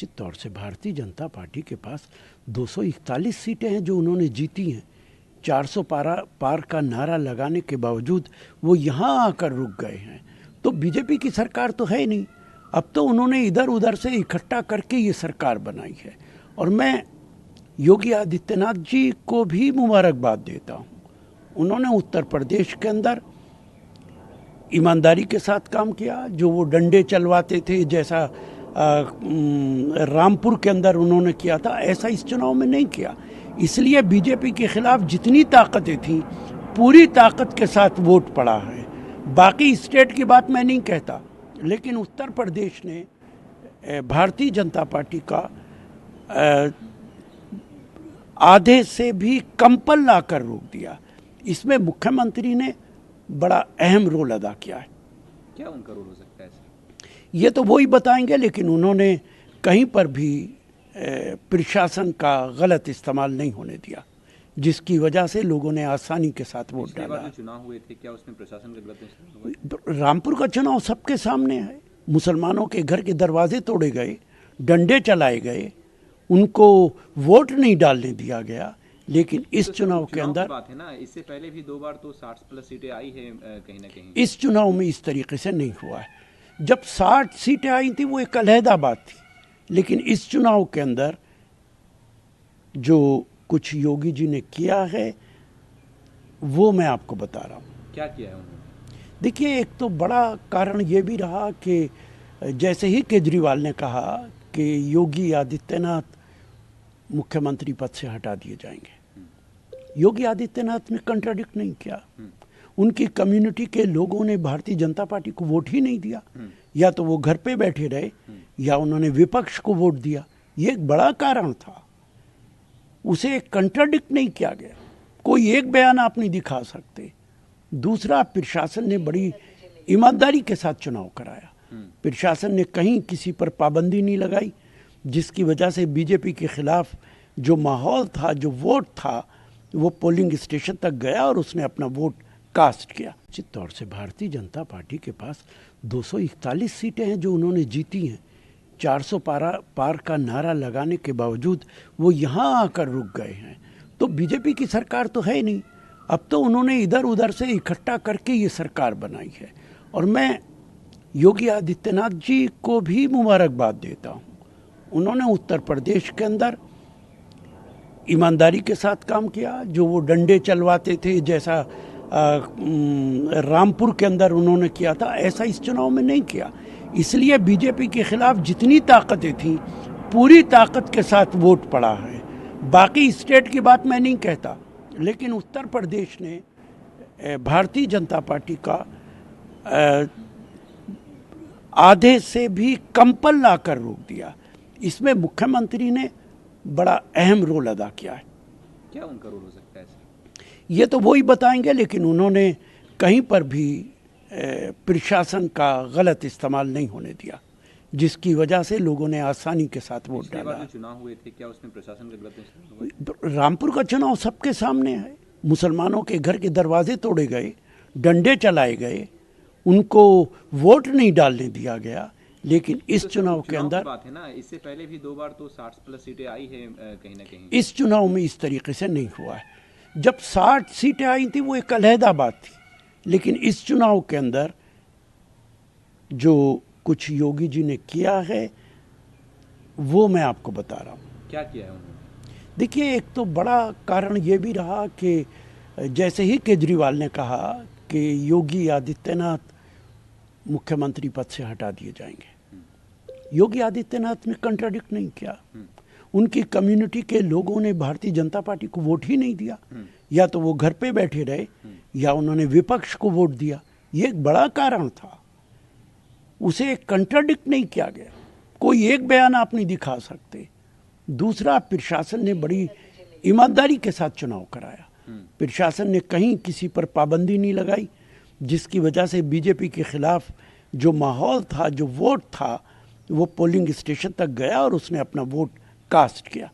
निश्चित तौर से भारतीय जनता पार्टी के पास 241 सीटें हैं जो उन्होंने जीती हैं। 400 पार का नारा लगाने के बावजूद वो यहाँ आकर रुक गए हैं। तो बीजेपी की सरकार तो है नहीं, अब तो उन्होंने इधर उधर से इकट्ठा करके ये सरकार बनाई है। और मैं योगी आदित्यनाथ जी को भी मुबारकबाद देता हूँ। उन्होंने उत्तर प्रदेश के अंदर ईमानदारी के साथ काम किया। जो वो डंडे चलवाते थे, जैसा रामपुर के अंदर उन्होंने किया था, ऐसा इस चुनाव में नहीं किया। इसलिए बीजेपी के खिलाफ जितनी ताकतें थी पूरी ताकत के साथ वोट पड़ा है। बाकी स्टेट की बात मैं नहीं कहता, लेकिन उत्तर प्रदेश ने भारतीय जनता पार्टी का आधे से भी कम पर लाकर रोक दिया। इसमें मुख्यमंत्री ने बड़ा अहम रोल अदा किया है। क्या उनका रोल हो सकता है? ये तो वो ही बताएंगे, लेकिन उन्होंने कहीं पर भी प्रशासन का गलत इस्तेमाल नहीं होने दिया, जिसकी वजह से लोगों ने आसानी के साथ वोट डाला। जो चुनाव हुए थे, क्या उसमें प्रशासन का गलत इस्तेमाल हुआ? रामपुर का चुनाव सबके सामने है। मुसलमानों के घर के दरवाजे तोड़े गए, डंडे चलाए गए, उनको वोट नहीं डालने दिया गया। लेकिन इस चुनाव के अंदर बात है ना, इससे पहले भी 2 बार तो 60+ सीटें आई है कहीं ना कहीं। इस चुनाव में इस तरीके से नहीं हुआ है। जब 60 सीटें आई थी वो एक अलहदा बात थी, लेकिन इस चुनाव के अंदर जो कुछ योगी जी ने किया है वो मैं आपको बता रहा हूँ। क्या किया है उन्होंने? देखिए, एक तो बड़ा कारण ये भी रहा कि जैसे ही केजरीवाल ने कहा कि योगी आदित्यनाथ मुख्यमंत्री पद से हटा दिए जाएंगे, योगी आदित्यनाथ ने कंट्राडिक्ट नहीं किया। उनकी कम्युनिटी के लोगों ने भारतीय जनता पार्टी को वोट ही नहीं दिया। या तो वो घर पे बैठे रहे या उन्होंने विपक्ष को वोट दिया। ये एक बड़ा कारण था, उसे कंट्राडिक्ट नहीं किया गया। कोई एक बयान आप नहीं दिखा सकते। दूसरा, प्रशासन ने बड़ी ईमानदारी के साथ चुनाव कराया। प्रशासन ने कहीं किसी पर पाबंदी नहीं लगाई, जिसकी वजह से बीजेपी के खिलाफ जो माहौल था, जो वोट था, वो पोलिंग स्टेशन तक गया और उसने अपना वोट कास्ट किया। निश्चित तौर से भारतीय जनता पार्टी के पास 241 सीटें हैं जो उन्होंने जीती हैं। 400 पार का नारा लगाने के बावजूद वो यहाँ आकर रुक गए हैं। तो बीजेपी की सरकार तो है नहीं, अब तो उन्होंने इधर उधर से इकट्ठा करके ये सरकार बनाई है। और मैं योगी आदित्यनाथ जी को भी मुबारकबाद देता हूँ। उन्होंने उत्तर प्रदेश के अंदर ईमानदारी के साथ काम किया। जो वो डंडे चलवाते थे, जैसा रामपुर के अंदर उन्होंने किया था, ऐसा इस चुनाव में नहीं किया। इसलिए बीजेपी के खिलाफ जितनी ताकतें थी पूरी ताकत के साथ वोट पड़ा है। बाकी स्टेट की बात मैं नहीं कहता, लेकिन उत्तर प्रदेश ने भारतीय जनता पार्टी का आधे से भी कम पर लाकर रोक दिया। इसमें मुख्यमंत्री ने बड़ा अहम रोल अदा किया है। क्या उनका रोल हो सकता है? ये तो वो ही बताएंगे, लेकिन उन्होंने कहीं पर भी प्रशासन का गलत इस्तेमाल नहीं होने दिया, जिसकी वजह से लोगों ने आसानी के साथ वोट डाला। जो चुनाव हुए थे, क्या उसमें प्रशासन का गलत इस्तेमाल हुआ? रामपुर का चुनाव सबके सामने है। मुसलमानों के घर के दरवाजे तोड़े गए, डंडे चलाए गए, उनको वोट नहीं डालने दिया गया। लेकिन इस चुनाव के अंदर बात है ना, इससे पहले भी 2 बार तो 60+ सीटें आई है कहीं ना कहीं। इस चुनाव में इस तरीके से नहीं हुआ है। जब 60 सीटें आई थी वो एक अलहदा बात थी, लेकिन इस चुनाव के अंदर जो कुछ योगी जी ने किया है वो मैं आपको बता रहा हूँ। क्या किया है उन्होंने? देखिए, एक तो बड़ा कारण ये भी रहा कि जैसे ही केजरीवाल ने कहा कि योगी आदित्यनाथ मुख्यमंत्री पद से हटा दिए जाएंगे, योगी आदित्यनाथ ने कंट्राडिक्ट नहीं किया। उनकी कम्युनिटी के लोगों ने भारतीय जनता पार्टी को वोट ही नहीं दिया। या तो वो घर पे बैठे रहे या उन्होंने विपक्ष को वोट दिया। ये एक बड़ा कारण था, उसे कंट्राडिक्ट नहीं किया गया। कोई एक बयान आप नहीं दिखा सकते। दूसरा, प्रशासन ने बड़ी ईमानदारी के साथ चुनाव कराया। प्रशासन ने कहीं किसी पर पाबंदी नहीं लगाई, जिसकी वजह से बीजेपी के खिलाफ जो माहौल था, जो वोट था, वो पोलिंग स्टेशन तक गया और उसने अपना वोट कास्ट किया।